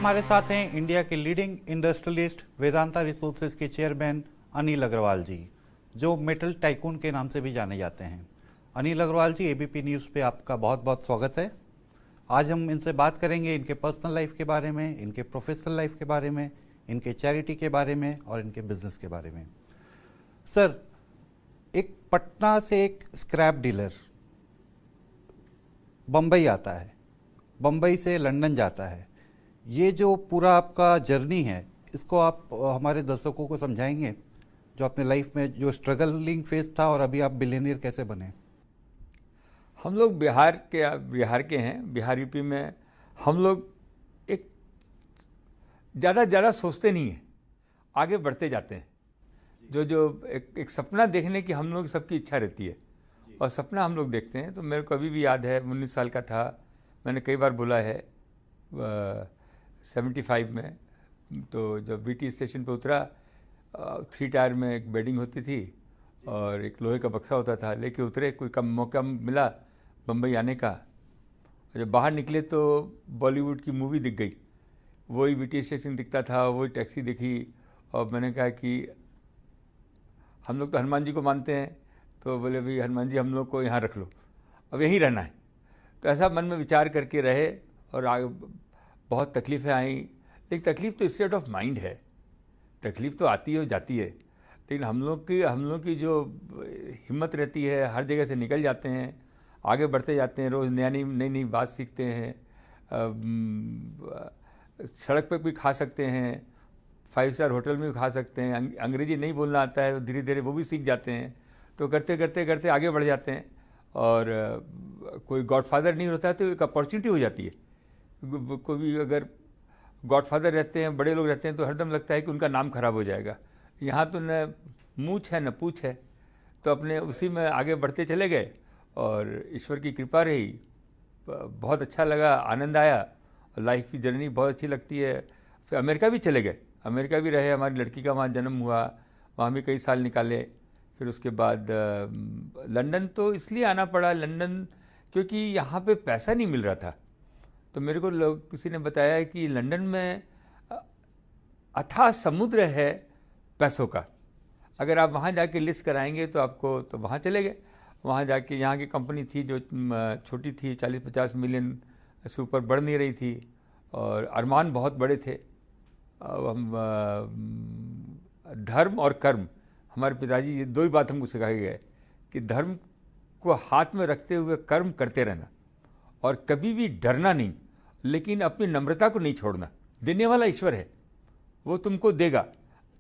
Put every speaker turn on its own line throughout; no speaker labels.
हमारे साथ हैं इंडिया के लीडिंग इंडस्ट्रियलिस्ट वेदांता रिसोर्सेज के चेयरमैन अनिल अग्रवाल जी, जो मेटल टाइकून के नाम से भी जाने जाते हैं। अनिल अग्रवाल जी, एबीपी न्यूज़ पे आपका बहुत बहुत स्वागत है। आज हम इनसे बात करेंगे इनके पर्सनल लाइफ के बारे में, इनके प्रोफेशनल लाइफ के बारे में, इनके चैरिटी के बारे में और इनके बिजनेस के बारे में। सर, एक पटना से एक स्क्रैप डीलर बम्बई आता है, बम्बई से लंदन जाता है, ये जो पूरा आपका जर्नी है, इसको आप हमारे दर्शकों को समझाएंगे, जो अपने लाइफ में जो स्ट्रगलिंग फेज था और अभी आप बिलियनियर कैसे बने?
हम लोग बिहार के हैं। बिहार यूपी में हम लोग एक ज़्यादा सोचते नहीं हैं, आगे बढ़ते जाते हैं। जो एक सपना देखने की हम लोग सबकी इच्छा रहती है और सपना हम लोग देखते हैं। तो मेरे को अभी भी याद है, 19 साल का था, मैंने कई बार बोला है 75 में, तो जब बीटी स्टेशन पे उतरा, 3 टायर में एक बेडिंग होती थी और एक लोहे का बक्सा होता था, लेके उतरे, कोई कम मौका मिला बम्बई आने का। जब बाहर निकले तो बॉलीवुड की मूवी दिख गई, वही बीटी स्टेशन दिखता था, वही टैक्सी दिखी और मैंने कहा कि हम लोग तो हनुमान जी को मानते हैं, तो बोले भाई हनुमान जी हम लोग को यहाँ रख लो, अब यहीं रहना है। तो ऐसा मन में विचार करके रहे और आगे बहुत तकलीफ़ें आई। लेकिन तकलीफ़ तो स्टेट ऑफ माइंड है, तकलीफ़ तो आती है और जाती है, लेकिन हम लोग की जो हिम्मत रहती है, हर जगह से निकल जाते हैं, आगे बढ़ते जाते हैं, रोज़ नई बात सीखते हैं। सड़क पे भी खा सकते हैं, 5 स्टार होटल में भी खा सकते हैं, अंग्रेजी नहीं बोलना आता है, धीरे धीरे वो भी सीख जाते हैं। तो करते आगे बढ़ जाते हैं और कोई गॉडफादर नहीं होता है तो एक अपॉर्चुनिटी हो जाती है। कोई भी अगर गॉडफादर रहते हैं, बड़े लोग रहते हैं, तो हरदम लगता है कि उनका नाम खराब हो जाएगा। यहाँ तो न मूछ है न पूछ है, तो अपने उसी में आगे बढ़ते चले गए और ईश्वर की कृपा रही, बहुत अच्छा लगा, आनंद आया, लाइफ की जर्नी बहुत अच्छी लगती है। फिर अमेरिका भी चले गए, अमेरिका भी रहे, हमारी लड़की का वहाँ जन्म हुआ, वहाँ भी कई साल निकाले। फिर उसके बाद लंदन तो इसलिए आना पड़ा, लंदन क्योंकि यहाँ पे पैसा नहीं मिल रहा था। तो मेरे को किसी ने बताया कि लंदन में अथाह समुद्र है पैसों का, अगर आप वहाँ जाके लिस्ट कराएंगे तो आपको, तो वहाँ चले गए। वहाँ जाके, यहाँ की कंपनी थी जो छोटी थी, 40-50 मिलियन से ऊपर बढ़ नहीं रही थी और अरमान बहुत बड़े थे। हम धर्म और कर्म, हमारे पिताजी ये 2 ही बात हमको सिखाए गए कि धर्म को हाथ में रखते हुए कर्म करते रहना और कभी भी डरना नहीं, लेकिन अपनी नम्रता को नहीं छोड़ना। देने वाला ईश्वर है, वो तुमको देगा।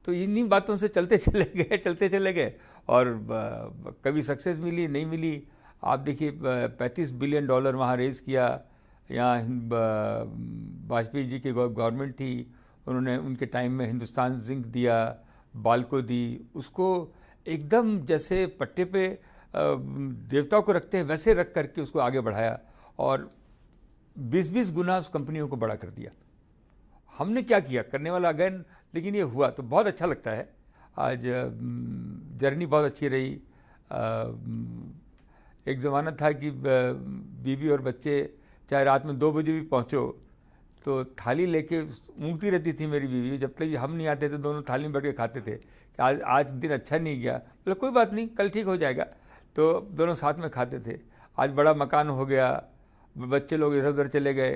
तो इन्हीं बातों से चलते चले गए और कभी सक्सेस मिली, नहीं मिली। आप देखिए, $35 बिलियन वहाँ रेज़ किया। यहाँ वाजपेयी जी की गवर्नमेंट थी, उन्होंने उनके टाइम में हिंदुस्तान जिंक दिया, बाल्को दी, उसको एकदम जैसे पट्टे पे देवताओं को रखते हैं वैसे रख करके उसको आगे बढ़ाया और 20-20 गुना उस कंपनियों को बड़ा कर दिया। हमने क्या किया, करने वाला अगेन, लेकिन ये हुआ तो बहुत अच्छा लगता है। आज जर्नी बहुत अच्छी रही। एक ज़माना था कि बीवी और बच्चे चाहे रात में 2 बजे भी पहुँचो तो थाली लेके ऊँगती रहती थी मेरी बीवी, जब तक हम नहीं आते थे दोनों थाली में बैठ के खाते थे कि आज दिन अच्छा नहीं गया, बोले कोई बात नहीं, कल ठीक हो जाएगा। तो दोनों साथ में खाते थे। आज बड़ा मकान हो गया, बच्चे लोग इधर उधर चले गए,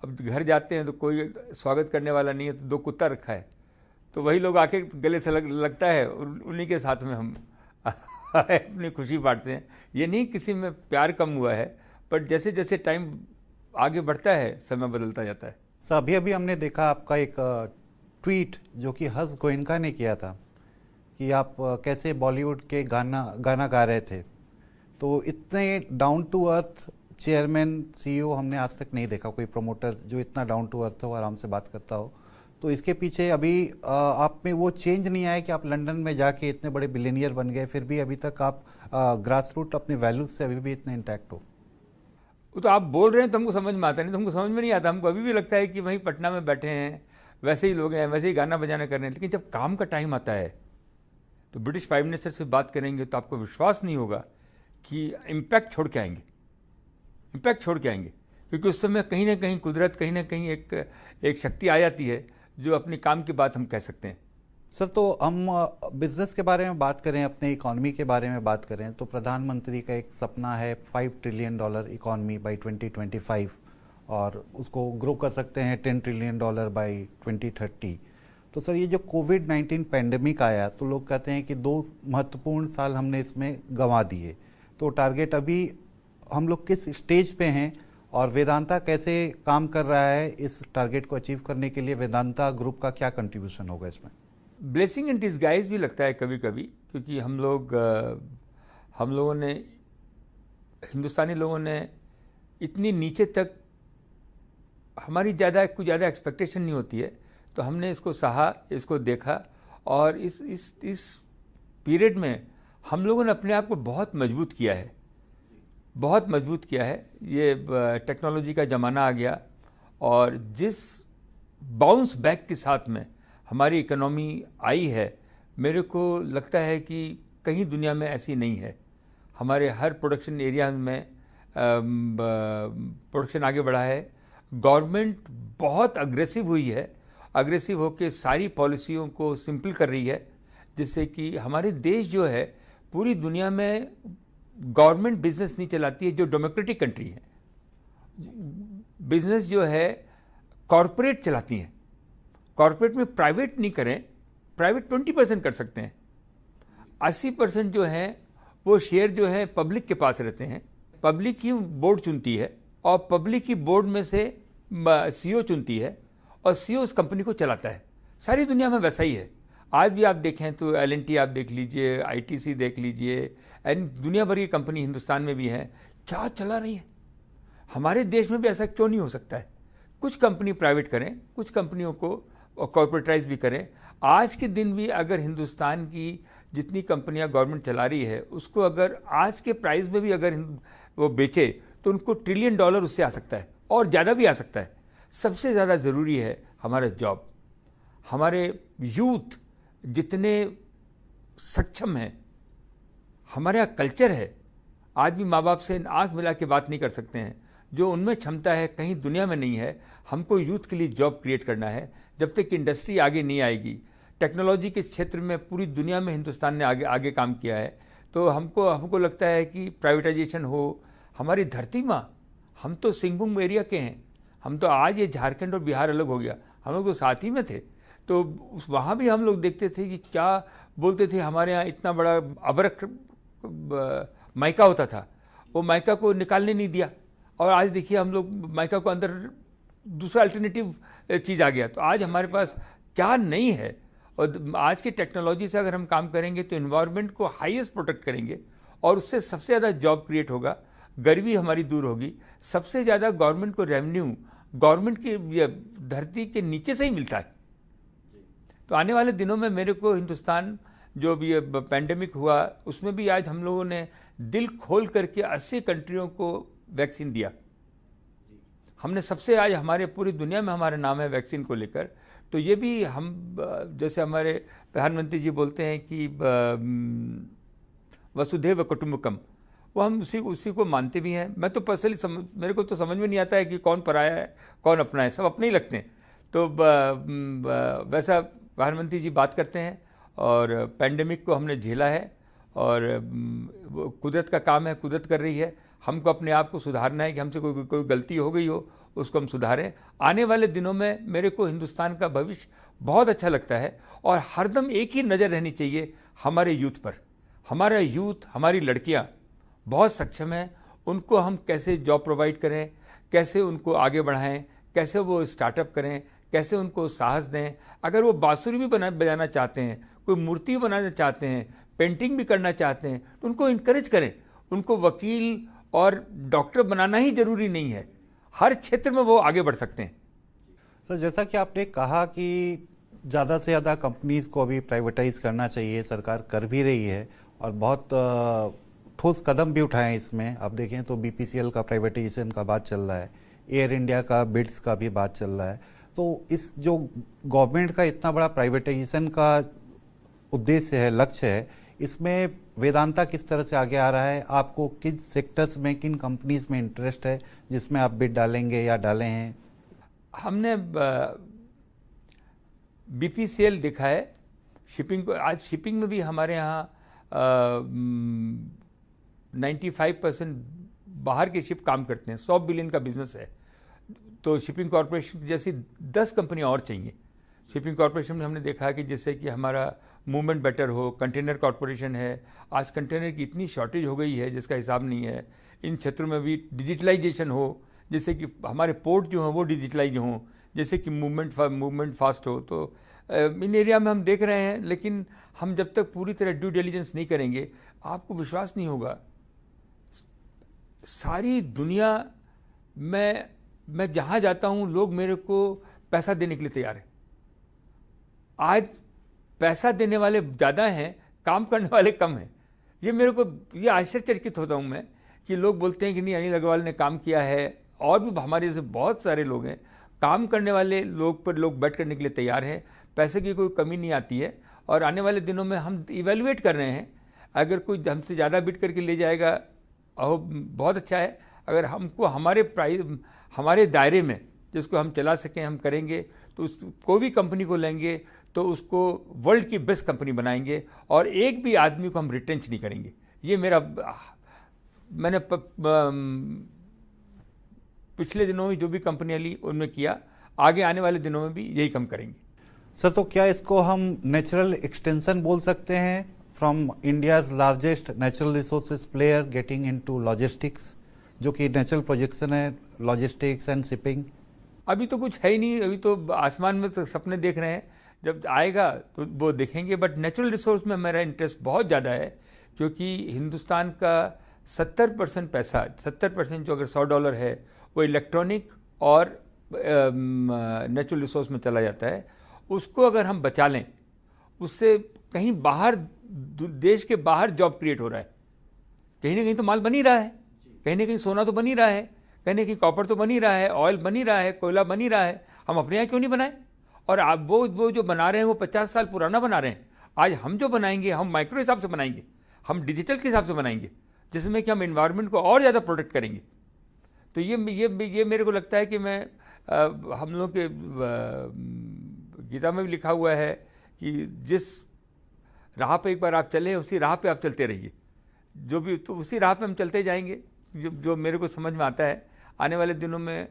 अब घर जाते हैं तो कोई स्वागत करने वाला नहीं है, तो 2 कुत्ता रखा है, तो वही लोग आके गले से लगता है और उन्हीं के साथ में हम अपनी खुशी बांटते हैं। ये नहीं किसी में प्यार कम हुआ है, पर जैसे जैसे टाइम आगे बढ़ता है, समय बदलता जाता है।
सर, अभी हमने देखा आपका एक ट्वीट जो कि हर्ष गोयनका ने किया था कि आप कैसे बॉलीवुड के गाना गा रहे थे। तो इतने down to earth chairman, CEO हमने आज तक नहीं देखा, कोई प्रमोटर जो इतना डाउन टू अर्थ हो, आराम से बात करता हो। तो इसके पीछे अभी आप में वो चेंज नहीं आया कि आप लंदन में जाके इतने बड़े बिलियनियर बन गए, फिर भी अभी तक आप ग्रास रूट अपने वैल्यूज से अभी भी इतने इंटैक्ट हो?
वो तो आप बोल रहे हैं तो हमको समझ में आता नहीं, तो हमको समझ में नहीं आता। हमको अभी भी लगता है कि वहीं पटना में बैठे हैं, वैसे ही लोग हैं, वैसे ही गाना बजाना कर रहे हैं। लेकिन जब काम का टाइम आता है तो ब्रिटिश प्राइम मिनिस्टर से बात करेंगे तो आपको विश्वास नहीं होगा कि इम्पैक्ट छोड़ के आएंगे। क्योंकि उस समय कहीं ना कहीं कुदरत कहीं ना कहीं एक शक्ति आ जाती है जो अपने काम की बात हम कह सकते हैं।
सर, तो हम बिजनेस के बारे में बात करें, अपने इकोनॉमी के बारे में बात करें, तो प्रधानमंत्री का एक सपना है $5 ट्रिलियन इकोनॉमी बाय 2025 और उसको ग्रो कर सकते हैं $10 ट्रिलियन बाय 2030। तो सर, ये जो कोविड-19 पैंडेमिक आया तो लोग कहते हैं कि 2 महत्वपूर्ण साल हमने इसमें गंवा दिए। तो टारगेट अभी हम लोग किस स्टेज पे हैं और वेदांता कैसे काम कर रहा है इस टारगेट को अचीव करने के लिए? वेदांता ग्रुप का क्या कंट्रीब्यूशन होगा इसमें?
ब्लेसिंग इन डिस्गाइज भी लगता है कभी कभी, क्योंकि हम लोगों ने, हिंदुस्तानी लोगों ने इतनी नीचे तक, हमारी कुछ ज़्यादा एक्सपेक्टेशन नहीं होती है, तो हमने इसको सहा, इसको देखा, और इस पीरियड में हम लोगों ने अपने आप को बहुत मजबूत किया है, बहुत मजबूत किया है। ये टेक्नोलॉजी का ज़माना आ गया और जिस बाउंस बैक के साथ में हमारी इकोनॉमी आई है, मेरे को लगता है कि कहीं दुनिया में ऐसी नहीं है। हमारे हर प्रोडक्शन एरिया में प्रोडक्शन आगे बढ़ा है। गवर्नमेंट बहुत अग्रेसिव हुई है, अग्रेसिव होकर सारी पॉलिसियों को सिंपल कर रही है, जिससे कि हमारे देश जो है पूरी दुनिया में गवर्नमेंट बिजनेस नहीं चलाती है, जो डेमोक्रेटिक कंट्री है। बिजनेस जो है कॉरपोरेट चलाती हैं। कॉरपोरेट में प्राइवेट नहीं करें, प्राइवेट 20% कर सकते हैं, 80% जो है वो शेयर जो है पब्लिक के पास रहते हैं। पब्लिक ही बोर्ड चुनती है और पब्लिक ही बोर्ड में से सीईओ चुनती है और सीईओ उस कंपनी को चलाता है। सारी दुनिया में वैसा ही है। आज भी आप देखें तो L&T आप देख लीजिए, ITC देख लीजिए, एंड दुनिया भर की कंपनी हिंदुस्तान में भी हैं, क्या चला रही है। हमारे देश में भी ऐसा क्यों नहीं हो सकता है? कुछ कंपनी प्राइवेट करें, कुछ कंपनियों को कॉर्पोरेटाइज भी करें। आज के दिन भी अगर हिंदुस्तान की जितनी कंपनियां गवर्नमेंट चला रही है, उसको अगर आज के प्राइस में भी अगर वो बेचे तो उनको $1 ट्रिलियन उससे आ सकता है और ज़्यादा भी आ सकता है। सबसे ज़्यादा ज़रूरी है हमारा जॉब। हमारे यूथ जितने सक्षम हैं, हमारा कल्चर है, आज भी माँ बाप से आंख मिला के बात नहीं कर सकते हैं। जो उनमें क्षमता है कहीं दुनिया में नहीं है। हमको यूथ के लिए जॉब क्रिएट करना है। जब तक इंडस्ट्री आगे नहीं आएगी, टेक्नोलॉजी के क्षेत्र में पूरी दुनिया में हिंदुस्तान ने आगे काम किया है, तो हमको लगता है कि प्राइवेटाइजेशन हो। हमारी धरती माँ, हम तो सिंहभूम एरिया के हैं, हम तो आज ये झारखंड और बिहार अलग हो गया, हम लोग तो साथ ही में थे। तो वहाँ भी हम लोग देखते थे कि क्या बोलते थे, हमारे यहाँ इतना बड़ा अबरख माइका होता था, वो माइका को निकालने नहीं दिया, और आज देखिए हम लोग माइका को अंदर दूसरा अल्टरनेटिव चीज़ आ गया। तो आज हमारे पास क्या नहीं है, और आज की टेक्नोलॉजी से अगर हम काम करेंगे तो इन्वायरमेंट को हाईएस्ट प्रोटेक्ट करेंगे और उससे सबसे ज़्यादा जॉब क्रिएट होगा, गरीबी हमारी दूर होगी। सबसे ज़्यादा गवर्नमेंट को रेवेन्यू गवर्नमेंट की धरती के नीचे से ही मिलता है। तो आने वाले दिनों में मेरे को हिंदुस्तान, जो भी पैंडेमिक हुआ उसमें भी आज हम लोगों ने दिल खोल करके 80 कंट्रियों को वैक्सीन दिया। हमने सबसे, आज हमारे पूरी दुनिया में हमारा नाम है वैक्सीन को लेकर। तो ये भी हम, जैसे हमारे प्रधानमंत्री जी बोलते हैं कि वसुधैव कुटुंबकम, वो हम उसी को मानते भी हैं। मैं तो पर्सनली मेरे को तो समझ में नहीं आता है कि कौन पराया है कौन अपना है, सब अपने ही लगते हैं। तो वैसा प्रधानमंत्री जी बात करते हैं। और पैंडेमिक को हमने झेला है और वो कुदरत का काम है, कुदरत कर रही है। हमको अपने आप को सुधारना है कि हमसे कोई गलती हो गई हो उसको हम सुधारें। आने वाले दिनों में मेरे को हिंदुस्तान का भविष्य बहुत अच्छा लगता है और हरदम एक ही नज़र रहनी चाहिए हमारे यूथ पर। हमारा यूथ, हमारी लड़कियां बहुत सक्षम हैं, उनको हम कैसे जॉब प्रोवाइड करें, कैसे उनको आगे बढ़ाएं, कैसे वो स्टार्टअप करें, कैसे उनको साहस दें। अगर वो बांसुरी भी बजाना चाहते हैं, कोई मूर्ति बनाना चाहते हैं, पेंटिंग भी करना चाहते हैं, तो उनको इनकरेज करें। उनको वकील और डॉक्टर बनाना ही जरूरी नहीं है, हर क्षेत्र में वो आगे बढ़ सकते हैं।
सर, जैसा कि आपने कहा कि ज़्यादा से ज़्यादा कंपनीज़ को अभी प्राइवेटाइज करना चाहिए, सरकार कर भी रही है और बहुत ठोस कदम भी उठाए हैं इसमें। आप देखें तो BPCL का प्राइवेटाइजेशन का बात चल रहा है, एयर इंडिया का बिड्स का भी बात चल रहा है। तो इस जो गवर्नमेंट का इतना बड़ा प्राइवेटाइजेशन का उद्देश्य है, लक्ष्य है, इसमें वेदांता किस तरह से आगे आ रहा है? आपको किन सेक्टर्स में, किन कंपनीज में इंटरेस्ट है जिसमें आप बिड डालेंगे या डाले हैं?
हमने BPCL देखा है शिपिंग को। आज शिपिंग में भी हमारे यहाँ 95% बाहर के शिप काम करते हैं। 100 बिलियन का बिजनेस है। तो शिपिंग कॉरपोरेशन जैसी 10 कंपनियाँ और चाहिए। शिपिंग कॉरपोरेशन में हमने देखा है कि जैसे कि हमारा मूवमेंट बेटर हो। कंटेनर कॉरपोरेशन है। आज कंटेनर की इतनी शॉर्टेज हो गई है जिसका हिसाब नहीं है। इन क्षेत्रों में भी डिजिटलाइजेशन हो, जैसे कि हमारे पोर्ट जो हैं वो डिजिटलाइज हों, जैसे कि मूवमेंट फास्ट हो। तो इन एरिया में हम देख रहे हैं, लेकिन हम जब तक पूरी तरह ड्यू डिलिजेंस नहीं करेंगे, आपको विश्वास नहीं होगा। सारी दुनिया में मैं जहाँ जाता हूँ लोग मेरे को पैसा देने के लिए तैयार हैं। आज पैसा देने वाले ज़्यादा हैं, काम करने वाले कम हैं। ये मेरे को ये आश्चर्यचकित होता हूँ मैं कि लोग बोलते हैं कि नहीं, अनिल अग्रवाल ने काम किया है। और भी हमारे जैसे बहुत सारे लोग हैं, काम करने वाले लोग पर लोग बैठ करने के लिए तैयार हैं। पैसे की कोई कमी नहीं आती है। और आने वाले दिनों में हम इवेलुएट कर रहे हैं, अगर कोई हमसे ज़्यादा बिड करके ले जाएगा बहुत अच्छा है। अगर हमको हमारे प्राइस, हमारे दायरे में जिसको हम चला सकें, हम करेंगे। तो उस कोई भी कंपनी को लेंगे तो उसको वर्ल्ड की बेस्ट कंपनी बनाएंगे और एक भी आदमी को हम रिटेंच नहीं करेंगे। ये मेरा, मैंने पिछले दिनों में जो भी कंपनियाँ ली उनमें किया, आगे आने वाले दिनों में भी यही काम करेंगे।
सर, तो क्या इसको हम नेचुरल एक्सटेंशन बोल सकते हैं from India's largest natural resources player getting into logistics, जो कि नेचुरल प्रोजेक्शन है लॉजिस्टिक्स एंड शिपिंग? अभी
तो कुछ है ही नहीं। अभी तो आसमान में तो सपने देख रहे हैं, जब आएगा तो वो देखेंगे। बट नेचुरल रिसोर्स में मेरा इंटरेस्ट बहुत ज़्यादा है, क्योंकि हिंदुस्तान का 70% पैसा, 70% जो अगर $100 है वो इलेक्ट्रॉनिक और नेचुरल रिसोर्स में चला जाता है। उसको अगर हम बचा लें, उससे कहीं बाहर, देश के बाहर जॉब क्रिएट हो रहा है। कहीं ना कहीं तो माल बन ही रहा है, कहीं ना कहीं सोना तो बन ही रहा है, कहीं ना कहीं कॉपर तो बन ही रहा है, ऑयल बन ही रहा है, कोयला बन ही रहा है। हम अपने यहाँ क्यों नहीं बनाए? और आप वो जो बना रहे हैं वो 50 साल पुराना बना रहे हैं। आज हम जो बनाएंगे, हम माइक्रो हिसाब से बनाएंगे, हम डिजिटल के हिसाब से बनाएंगे, जिसमें कि हम इन्वायरमेंट को और ज़्यादा प्रोटेक्ट करेंगे। तो ये मेरे को लगता है कि मैं हम लोग के गीता में भी लिखा हुआ है कि जिस राह पे एक बार आप चले, उसी राह पे आप चलते रहिए। जो भी, तो उसी राह पे हम चलते जाएंगे। जो मेरे को समझ में आता है, आने वाले दिनों में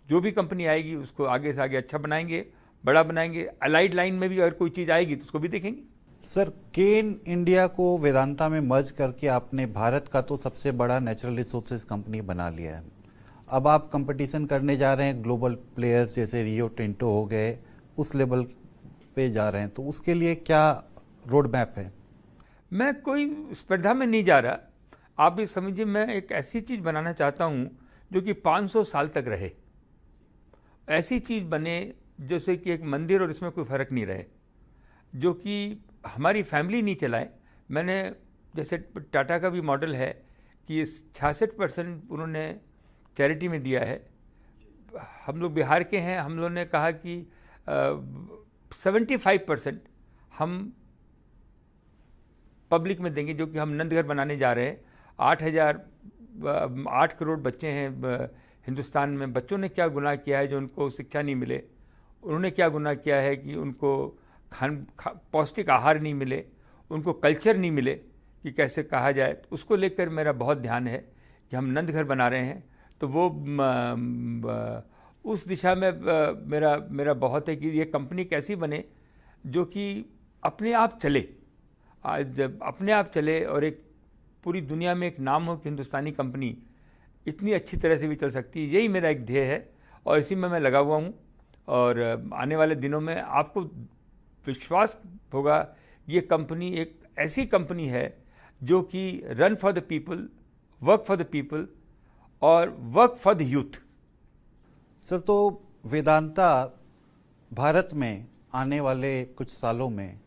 जो भी कंपनी आएगी उसको आगे से आगे अच्छा बनाएंगे, बड़ा बनाएंगे। अलाइड लाइन में भी अगर कोई चीज़ आएगी तो उसको भी देखेंगे।
सर, केन इंडिया को वेदांता में मर्ज करके आपने भारत का तो सबसे बड़ा नेचुरल रिसोर्सेज कंपनी बना लिया है। अब आप कंपटीशन करने जा रहे हैं ग्लोबल प्लेयर्स जैसे रियो टिंटो हो गए, उस लेवल पे जा रहे हैं। तो उसके लिए क्या रोड मैप है?
मैं कोई स्पर्धा में नहीं जा रहा। आप भी समझिए, मैं एक ऐसी चीज़ बनाना चाहता हूँ जो कि 500 साल तक रहे। ऐसी चीज़ बने जैसे कि एक मंदिर और इसमें कोई फ़र्क नहीं रहे, जो कि हमारी फैमिली नहीं चलाए। मैंने, जैसे टाटा का भी मॉडल है कि 66% उन्होंने चैरिटी में दिया है। हम लोग बिहार के हैं, हम लोगों ने कहा कि 75% हम पब्लिक में देंगे, जो कि हम नंदघर बनाने जा रहे हैं। 8 करोड़ बच्चे हैं हिंदुस्तान में। बच्चों ने क्या गुनाह किया है जो उनको शिक्षा नहीं मिले? उन्होंने क्या गुनाह किया है कि उनको पौष्टिक आहार नहीं मिले, उनको कल्चर नहीं मिले कि कैसे कहा जाए? तो उसको लेकर मेरा बहुत ध्यान है कि हम नंदघर बना रहे हैं। तो वो उस दिशा में मेरा बहुत है कि ये कंपनी कैसी बने जो कि अपने आप चले। आज जब अपने आप चले और एक पूरी दुनिया में एक नाम हो कि हिंदुस्तानी कंपनी इतनी अच्छी तरह से भी चल सकती है, यही मेरा एक ध्येय है और इसी में मैं लगा हुआ हूँ। और आने वाले दिनों में आपको विश्वास होगा, ये कंपनी एक ऐसी कंपनी है जो कि run for the people, work for the people और work for the youth.
Sir, तो वेदांता भारत में आने वाले कुछ सालों में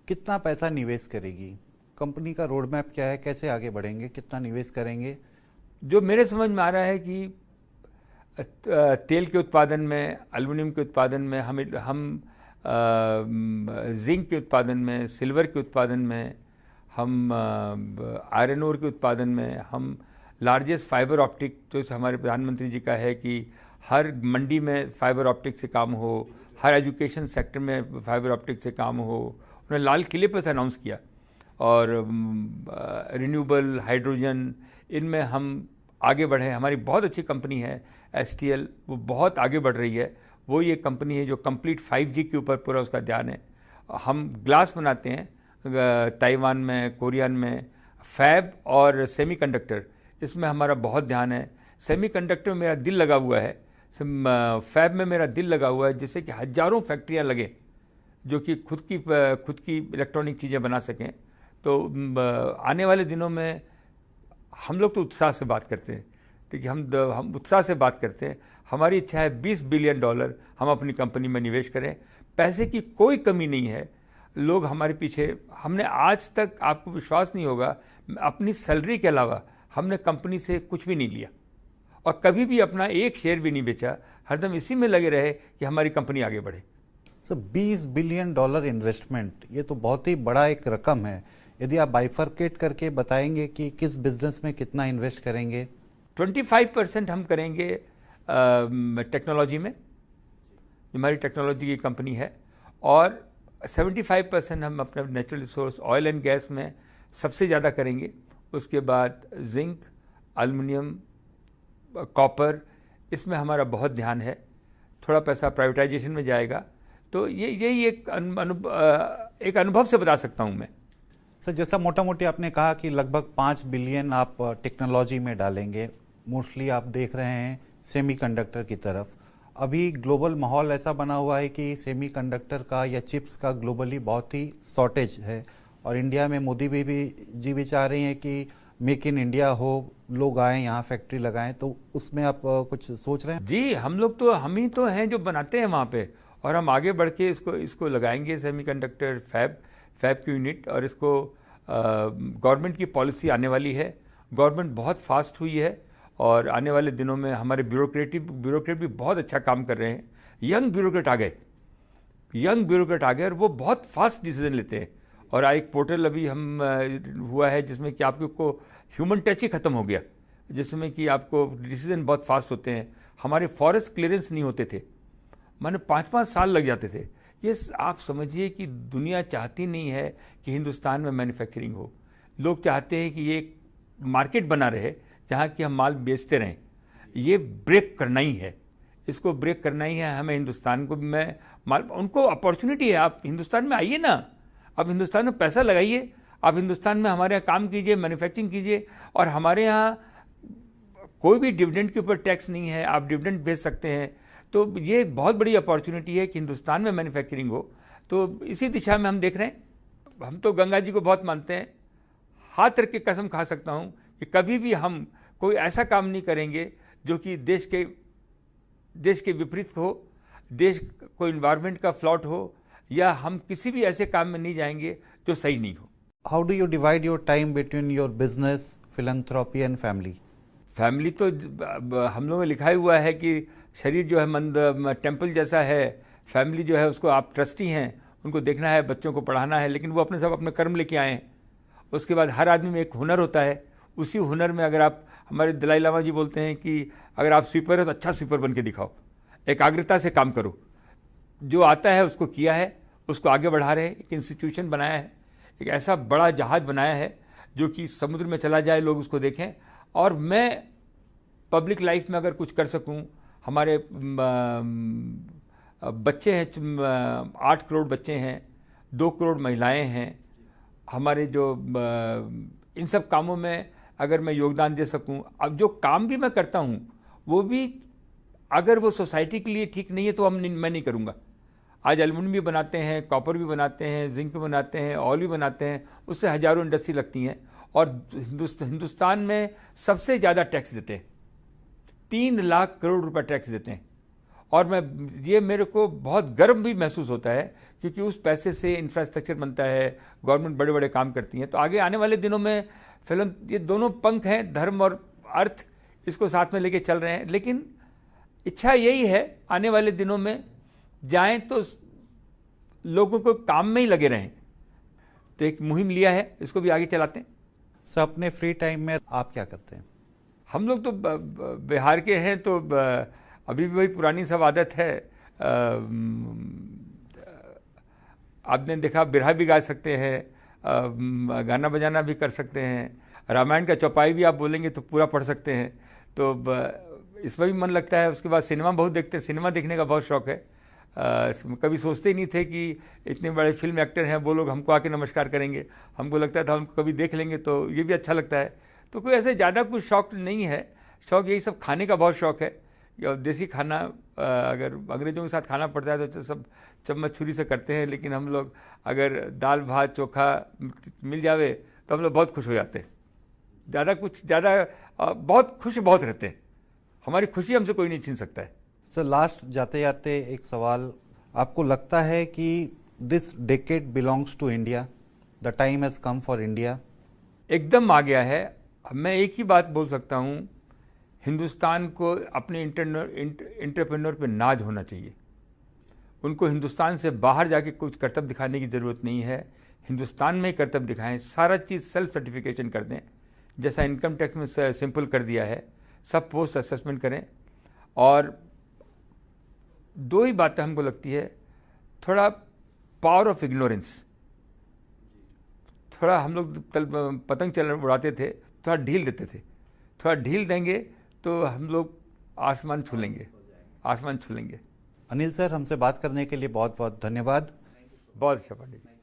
कितना पैसा निवेश करेगी? कंपनी का रोड मैप क्या है? कैसे आगे बढ़ेंगे? कितना निवेश करेंगे?
जो मेरे समझ में आ रहा है कि तेल के उत्पादन में, एल्युमिनियम के उत्पादन में, हम जिंक के उत्पादन में, सिल्वर के उत्पादन में हम आयरन ओर के उत्पादन में, हम लार्जेस्ट फाइबर ऑप्टिक, जो हमारे प्रधानमंत्री जी का है कि हर मंडी में फाइबर ऑप्टिक से काम हो, हर एजुकेशन सेक्टर में फाइबर ऑप्टिक से काम हो, उन्होंने लाल किले पर से अनाउंस किया। और रिन्यूएबल हाइड्रोजन, इनमें हम आगे बढ़े। हमारी बहुत अच्छी कंपनी है STL, वो बहुत आगे बढ़ रही है। वो ये कंपनी है जो कंप्लीट 5G के ऊपर पूरा उसका ध्यान है। हम ग्लास बनाते हैं ताइवान में, कोरियन में, फैब और सेमीकंडक्टर, इसमें हमारा बहुत ध्यान है। सेमीकंडक्टर में मेरा दिल लगा हुआ है, फैब में मेरा दिल लगा हुआ है, जिससे कि हजारों फैक्ट्रियां लगे जो कि खुद की इलेक्ट्रॉनिक चीज़ें बना सकें। तो आने वाले दिनों में हम लोग तो उत्साह से बात करते हैं, क्योंकि हम उत्साह से बात करते हैं। हमारी इच्छा है $20 बिलियन हम अपनी कंपनी में निवेश करें। पैसे की कोई कमी नहीं है, लोग हमारे पीछे। हमने आज तक, आपको विश्वास नहीं होगा, अपनी सैलरी के अलावा हमने कंपनी से कुछ भी नहीं लिया और कभी भी अपना एक शेयर भी नहीं बेचा। हरदम इसी में लगे रहे कि हमारी कंपनी आगे बढ़े।
$20 बिलियन इन्वेस्टमेंट, ये तो बहुत ही बड़ा एक रकम है। यदि आप बाइफरकेट करके बताएंगे कि किस बिजनेस में कितना इन्वेस्ट करेंगे?
25% हम करेंगे टेक्नोलॉजी में, हमारी टेक्नोलॉजी की कंपनी है, और 75% हम अपने natural resource oil and gas में सबसे ज़्यादा करेंगे। उसके बाद जिंक, एल्युमिनियम, कॉपर, इसमें हमारा बहुत ध्यान है। थोड़ा पैसा प्राइवेटाइजेशन में जाएगा। तो यही एक अनुभव से बता सकता हूँ मैं।
सर, जैसा मोटा मोटी आपने कहा कि लगभग 5 बिलियन आप टेक्नोलॉजी में डालेंगे, मोस्टली आप देख रहे हैं सेमीकंडक्टर की तरफ। अभी ग्लोबल माहौल ऐसा बना हुआ है कि सेमीकंडक्टर का या चिप्स का ग्लोबली बहुत ही शॉर्टेज है, और इंडिया में मोदी जी भी चाह रही हैं कि मेक इन इंडिया हो, लोग आएँ यहाँ फैक्ट्री लगाएं। तो उसमें आप कुछ सोच रहे हैं?
जी, हम ही तो हैं जो बनाते हैं वहाँ पे, और हम आगे बढ़ के इसको लगाएंगे सेमीकंडक्टर फैब की यूनिट। और इसको गवर्नमेंट की पॉलिसी आने वाली है। गवर्नमेंट बहुत फास्ट हुई है और आने वाले दिनों में हमारे ब्यूरोक्रेट भी बहुत अच्छा काम कर रहे हैं। यंग ब्यूरोक्रेट आ गए और वो बहुत फास्ट डिसीजन लेते हैं। और एक पोर्टल अभी हुआ है जिसमें कि आपको ह्यूमन टच ही खत्म हो गया, जिसमें कि आपको डिसीजन बहुत फास्ट होते हैं। हमारे फॉरेस्ट क्लियरेंस नहीं होते थे, माने 5-5 साल लग जाते थे। ये आप समझिए कि दुनिया चाहती नहीं है कि हिंदुस्तान में मैन्युफैक्चरिंग हो। लोग चाहते हैं कि ये मार्केट बना रहे जहाँ कि हम माल बेचते रहें। ये ब्रेक करना ही है, इसको ब्रेक करना ही है हमें। हिंदुस्तान को उनको अपॉर्चुनिटी है, आप हिंदुस्तान में आइए ना, आप हिंदुस्तान में पैसा लगाइए, आप हिंदुस्तान में हमारे यहाँ काम कीजिए, मैन्युफैक्चरिंग कीजिए। और हमारे यहाँ कोई भी डिविडेंड के ऊपर टैक्स नहीं है, आप डिविडेंड भेज सकते हैं। तो ये बहुत बड़ी अपॉर्चुनिटी है कि हिंदुस्तान में मैन्युफैक्चरिंग हो। तो इसी दिशा में हम देख रहे हैं। हम तो गंगा जी को बहुत मानते हैं, हाथ रख के कसम खा सकता हूँ कि कभी भी हम कोई ऐसा काम नहीं करेंगे जो कि देश के विपरीत हो, देश को इन्वायरमेंट का फ्लॉट हो, या हम किसी भी ऐसे काम में नहीं जाएंगे जो सही नहीं हो।
How do you divide your time between your business, philanthropy and family?
Family तो हम लोगों ने लिखा ही हुआ है कि शरीर जो है टेम्पल जैसा है, फैमिली जो है उसको आप ट्रस्टी हैं, उनको देखना है, बच्चों को पढ़ाना है, लेकिन वो अपने कर्म लेके आए हैं। उसके बाद हर आदमी में एक हुनर होता है, उसी हुनर में अगर आप, हमारे दलाई लामा जी बोलते हैं कि अगर आप स्वीपर हो तो अच्छा स्वीपर बन के दिखाओ, एकाग्रता से काम करो। जो आता है उसको किया है, उसको आगे बढ़ा रहे हैं। एक इंस्टीट्यूशन बनाया है, एक ऐसा बड़ा जहाज बनाया है जो कि समुद्र में चला जाए, लोग उसको देखें। और मैं पब्लिक लाइफ में अगर कुछ कर सकूं, हमारे बच्चे हैं, 8 करोड़ बच्चे हैं, 2 करोड़ महिलाएं हैं, हमारे जो इन सब कामों में अगर मैं योगदान दे सकूं। अब जो काम भी मैं करता हूं वो भी अगर वो सोसाइटी के लिए ठीक नहीं है तो मैं नहीं करूंगा। आज एल्युमिनियम भी बनाते हैं, कॉपर भी बनाते हैं, जिंक भी बनाते हैं, ऑयल भी बनाते हैं, उससे हजारों इंडस्ट्री लगती हैं। और हिंदुस्तान में सबसे ज़्यादा टैक्स देते हैं, 3 लाख करोड़ रुपए टैक्स देते हैं। और ये मेरे को बहुत गर्व भी महसूस होता है, क्योंकि उस पैसे से इंफ्रास्ट्रक्चर बनता है, गवर्नमेंट बड़े बड़े काम करती हैं। तो आगे आने वाले दिनों में फिल्म, ये दोनों पंख हैं, धर्म और अर्थ, इसको साथ में लेके चल रहे हैं। लेकिन इच्छा यही है आने वाले दिनों में जाएं तो लोगों को काम में ही लगे रहें। तो एक मुहिम लिया है, इसको भी आगे चलाते हैं।
सर, अपने फ्री टाइम में आप क्या करते हैं?
हम लोग तो बिहार के हैं, तो अभी भी वही पुरानी सब आदत है। आपने देखा, बिरहा भी गा सकते हैं, गाना बजाना भी कर सकते हैं, रामायण का चौपाई भी आप बोलेंगे तो पूरा पढ़ सकते हैं। तो इसमें भी मन लगता है। उसके बाद सिनेमा बहुत देखते हैं, सिनेमा देखने का बहुत शौक़ है। कभी सोचते ही नहीं थे कि इतने बड़े फिल्म एक्टर हैं, वो लोग हमको आके नमस्कार करेंगे। हमको लगता था हमको कभी देख लेंगे तो ये भी अच्छा लगता है। तो कोई ऐसे ज़्यादा कुछ शौक़ नहीं है। शौक़ यही सब खाने का बहुत शौक़ है। और देसी खाना, अगर अंग्रेज़ों के साथ खाना पड़ता है तो सब चम्मच छुरी से करते हैं, लेकिन हम लोग अगर दाल भात चोखा मिल जावे तो हम लोग बहुत खुश हो जाते हैं। बहुत खुश बहुत रहते हैं। हमारी खुशी हमसे कोई नहीं छीन सकता है।
सर, लास्ट जाते जाते एक सवाल, आपको लगता है कि this decade belongs to India, the time has come for India?
एकदम आ गया है। मैं एक ही बात बोल सकता हूँ, हिंदुस्तान को अपने एंटरप्रेन्योर पे नाज होना चाहिए। उनको हिंदुस्तान से बाहर जाके कुछ कर्तव्य दिखाने की ज़रूरत नहीं है। हिंदुस्तान में ही कर्तव्य दिखाएं, सारा चीज़ सेल्फ सर्टिफिकेशन कर दें, जैसा इनकम टैक्स में सिंपल कर दिया है। सब पोस्ट असेसमेंट करें। और दो ही बातें हमको लगती है, थोड़ा पावर ऑफ इग्नोरेंस, थोड़ा हम लोग पतंग उड़ाते थे, थोड़ा ढील देते थे। थोड़ा ढील देंगे तो हम लोग आसमान छू लेंगे, आसमान छू लेंगे।
अनिल सर, हमसे बात करने के लिए बहुत बहुत धन्यवाद।
बहुत अच्छा पंडित जी।